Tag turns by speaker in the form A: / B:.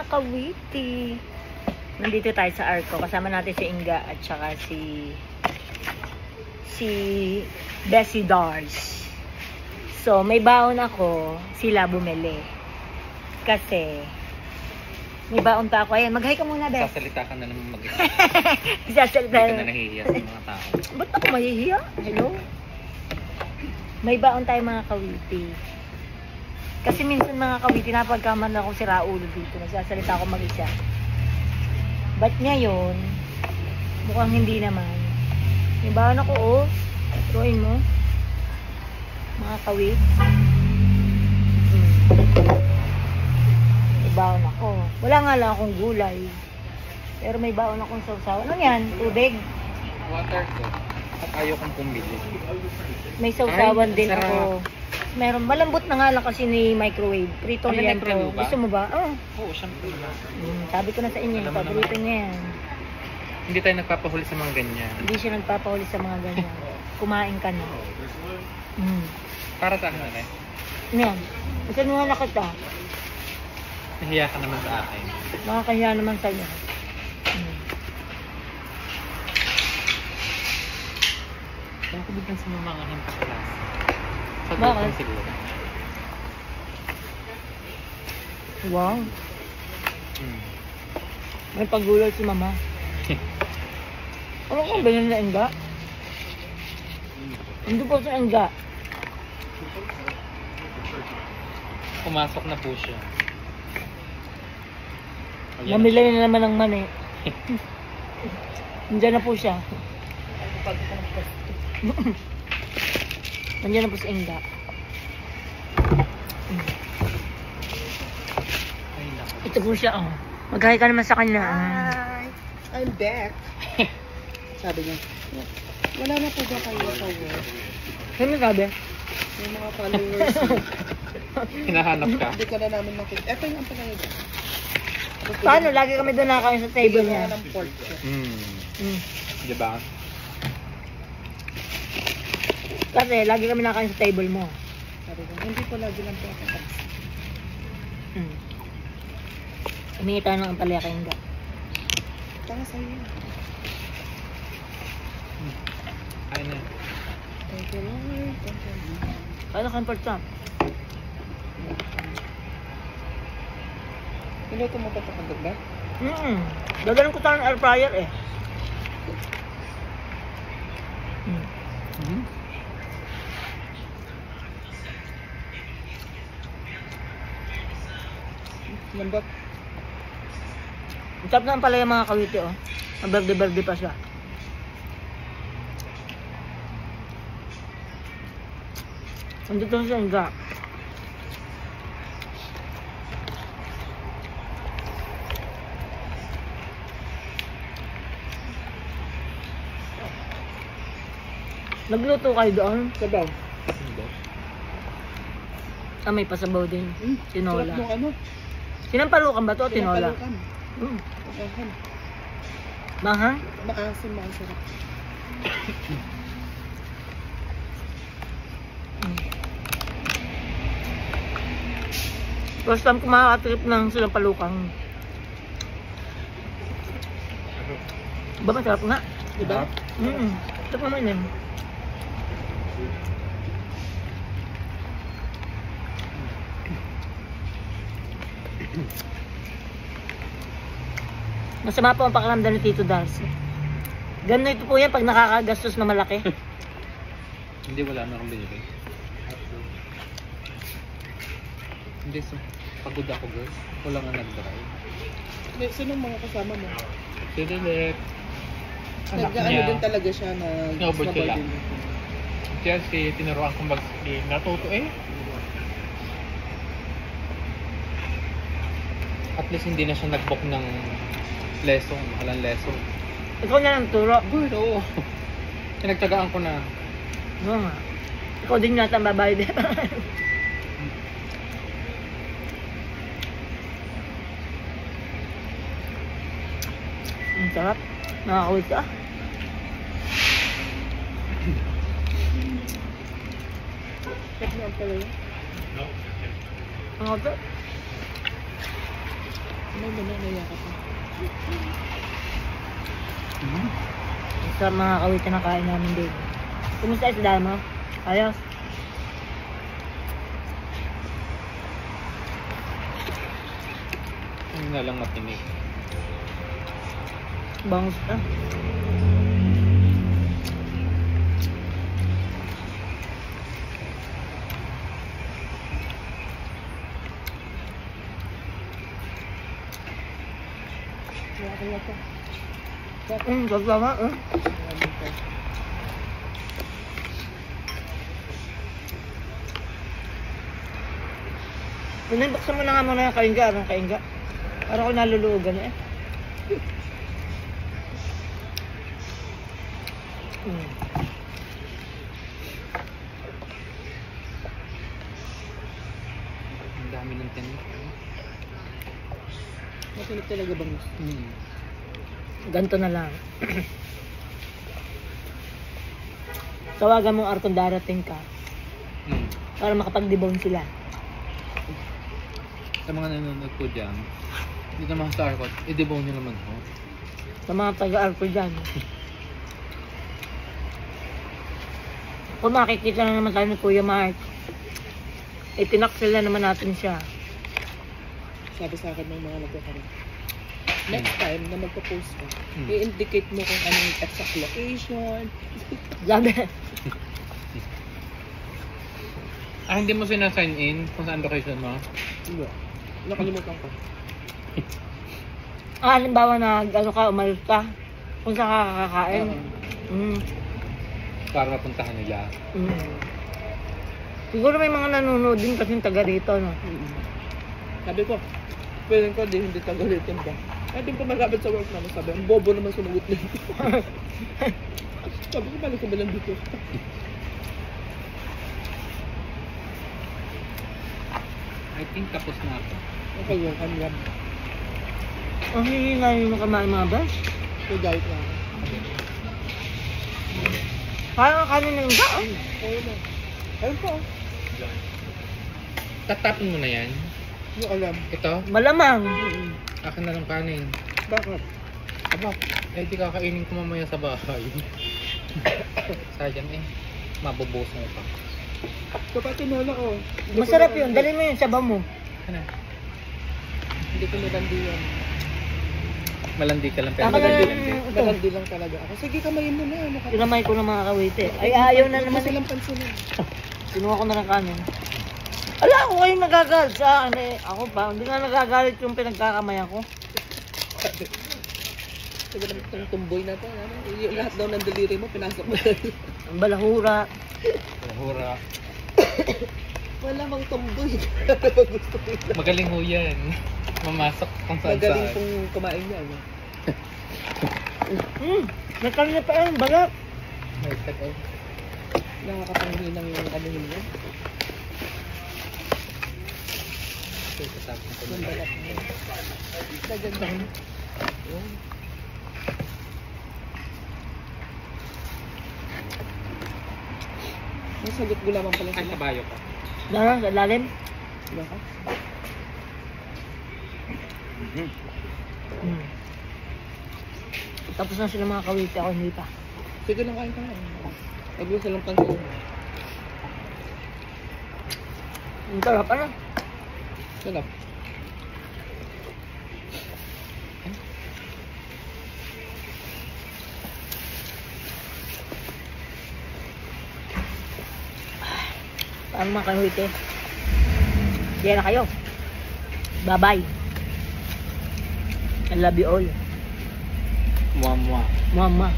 A: mga kawiti. Nandito tayo sa Arco. Kasama natin si Inga at saka si Bessie Dars. So, may baon ako. Sila bumili. Kasi, may baon pa ako. Ayan, mag-hi ka muna, Bess.
B: Sasalita ka na naman mag-isa.
A: Sasalita
B: Hindi ka na nahihiya sa mga tao.
A: Ba't ako mahihiya? Hello? May baon tayo mga kawiti. Kasi minsan mga kawiti, napagkaman ako si Raul dito. Nagsasalita ako mag-isa. Ba't ngayon, mukhang hindi naman. May baon ako, oh. Turuin mo. Mga kawit. May baon ako. Wala nga lang akong gulay. Pero may baon akong sausaw. Ano yan? Tubig?
B: Water ko. At ayaw kong pumili.
A: May sausawan
B: Ay,
A: din
B: sarap.
A: ako. Meron. Malambot na nga lang kasi ni microwave. Pritong
B: Ano,
A: yan
B: microwave
A: to.
B: ba?
A: Gusto mo ba? Oo.
B: Oo, syempre.
A: Sabi ko na sa inyo,
B: Alam mo
A: paborito
B: naman.
A: niya yan.
B: Hindi tayo nagpapahuli sa mga ganyan.
A: Hindi siya nagpapahuli sa mga ganyan. Kumain ka na.
B: Para sa akin na
A: Yan. Isa nyo na kita.
B: nahiya ka naman sa akin.
A: Nakakahiya naman sa'yo.
B: Kaya ko biglang sumamakahin pa class. Sa
A: Bakit?
B: group siguro.
A: Wow. May pagulol si mama. Ano kung bilhin na Enga? Hindi po sa Enga.
B: Pumasok na po siya. Ayan.
A: Namili na naman ng mani. Nandiyan na po siya. Nandiyan na po si Enga.
B: Ay, naku.
A: Ito po siya, oh. Mag-hi ka naman sa kanya.
C: Hi! I'm back. Sabi niya, wala na po ba kayo sa work?
A: Ano sabi?
C: May mga followers.
B: Hinahanap ka.
C: Hindi ko na namin makita. Ito yung ampalaya niya.
A: Paano? Lagi kami doon nakakain sa table niya.
C: ng pork siya.
B: Diba?
A: Kasi lagi kami nakakain sa table mo.
C: Sabi ko, hindi ko lagi lang po ako.
A: Humingi tayo ng ampalaya kay Enga.
C: Tanga sa'yo.
B: Ayun na.
C: Thank you, Lord. Thank you.
A: Kaya comfort shop.
C: Piloto mo ba ito kagad?
A: Dadalan ko sa air fryer eh.
C: Lambot.
A: Ang sarap na ampalaya mga kawiti, oh. Ang berde-berde pa siya. Andito na siya Enga. Nagluto kayo doon?
C: Sabaw.
A: Ah, may pasabaw din. Tinola.
C: Sarap nung ano?
A: Sinampalukan ba to o tinola?
C: Pinapalukan. Pagkakan.
A: Mahang?
C: Maasim, masarap.
A: First time ko makakatrip ng sinampalukang. Ba, masarap nga.
C: Diba?
A: Sarap naman yun. Masama po ang pakiramdam ni Tito Darcy. Ganun ito po yan pag nakakagastos na malaki.
B: Hindi, wala na akong binili. Hindi, pagod ako girl. Wala nga nag-drive.
C: Sino mga kasama mo?
B: Sidilit.
C: Nag-ano din talaga siya na
B: Snowboard sila.
C: din.
B: Kasi tinuruan kong mag-ski. Natuto eh. At least hindi na siya nag-book ng lesson. Mahalang lesson.
A: Ikaw na lang turo.
B: Good, oo. Pinagtagaan ko na.
A: Oo nga. Ikaw din yata ang babayad. Ang sarap. Nakakawit ka.
C: Check mo ang pala yun.
A: Ang ito.
C: May mananaya ka pa.
A: Sa mga kawitan na kain namin din. Kumusta isda mo? Ayos.
B: Hindi na lang matinig.
A: Bangus ka.
C: Kaya pa.
A: Gagama eh. Buksan mo na nga muna yung kaingga. Anong kaingga? Para ko nalulugan eh.
B: Ang dami ng tinig.
C: Matinig talaga bang
A: Ganto na lang. Tawagan mong Arkon darating ka para makapag-debone sila.
B: Sa mga nanonood ko dyan, dito mga sa Arcot, i-debone nyo naman ako.
A: Sa mga taga-Arkon dyan. Kung makikita na naman tayo ni Kuya Mark, itinaksila naman natin siya.
C: sabi sa akin ng mga nagkakaroon. Next time na magpo-post ka,
B: Hmm.
C: i-indicate mo kung anong exact location.
A: Sabi,
B: Hindi mo sinasign in kung saan location mo?
C: Hindi. Nakalimutan ko.
A: halimbawa na ano ka, umalis ka, kung saan ka kakakain.
B: Para mapuntahan nila.
A: Siguro may mga nanonood din kasi taga rito, no?
C: Sabi ko, feeling ko hindi tagalitin ba? Ay, din pa malapit sa work namin. Sabi, ang bobo naman sumagot na ito. Sabi ko, balik ko ba lang dito?
B: I think tapos na ako.
C: Okay yun, kanya.
A: Ang hihingayin mo kamain mga bas.
C: So, diet na ako.
A: Parang kanin ng daan.
C: Ayun na. Ayun po.
B: Tatapin mo na yan.
C: Hindi ko alam.
B: Ito,
A: Malamang.
B: akin na lang kanin.
C: Bakit?
B: Aba, di kakainin ko mamaya sa bahay. Sayang eh. Mabubuso mo pa.
C: Kapag tinola ko.
A: Masarap yun. Dali mo yun sa mo.
B: Ano?
C: Hindi ko nilandi yan.
B: Malandi ka lang pero
A: Ako na
B: malandi
A: lang
B: lang.
A: ito.
C: Nilandi lang talaga ako. Sige, kamayin mo na.
A: Tinamay ko ng mga kawite. Ay, ayaw na naman.
C: Silang pansin.
A: Kinuha ko na ng kanin. Ala, ako kayo nagagalit sa akin eh. Ako pa, hindi nga nagagalit yung pinagkakamayan ko.
C: Sige naman itong tumboy na ito. Ano? Yung lahat daw ng daliri mo, pinasok mo.
A: Ang balahura.
B: Hura.
C: Wala mang tumboy. Gusto ko ito.
B: Magaling ho yan. Mamasok kung saan
C: Magaling
B: saan.
C: pong kumain niya. Ano?
A: Nagkalina pa yung balat.
B: May tag-o.
C: Nakakapanghi ng ano niya.
B: Okay, tatapin ko
C: Yung
B: na.
C: balat niya. Naganda. May sagot gulaman pala
B: Ay,
C: sila.
B: kabayo ka.
A: Dara, sa lalim.
C: Diba ka?
A: Tapos na sila mga kawite. Ako hindi pa.
C: Sige lang kain ka na. Huwag mo silang pansin.
A: Ang sarap, ano?
C: Sarap.
A: Paano mga kawite? Diyan na kayo. Bye-bye. I love you all.
B: Muamua.
A: Mama.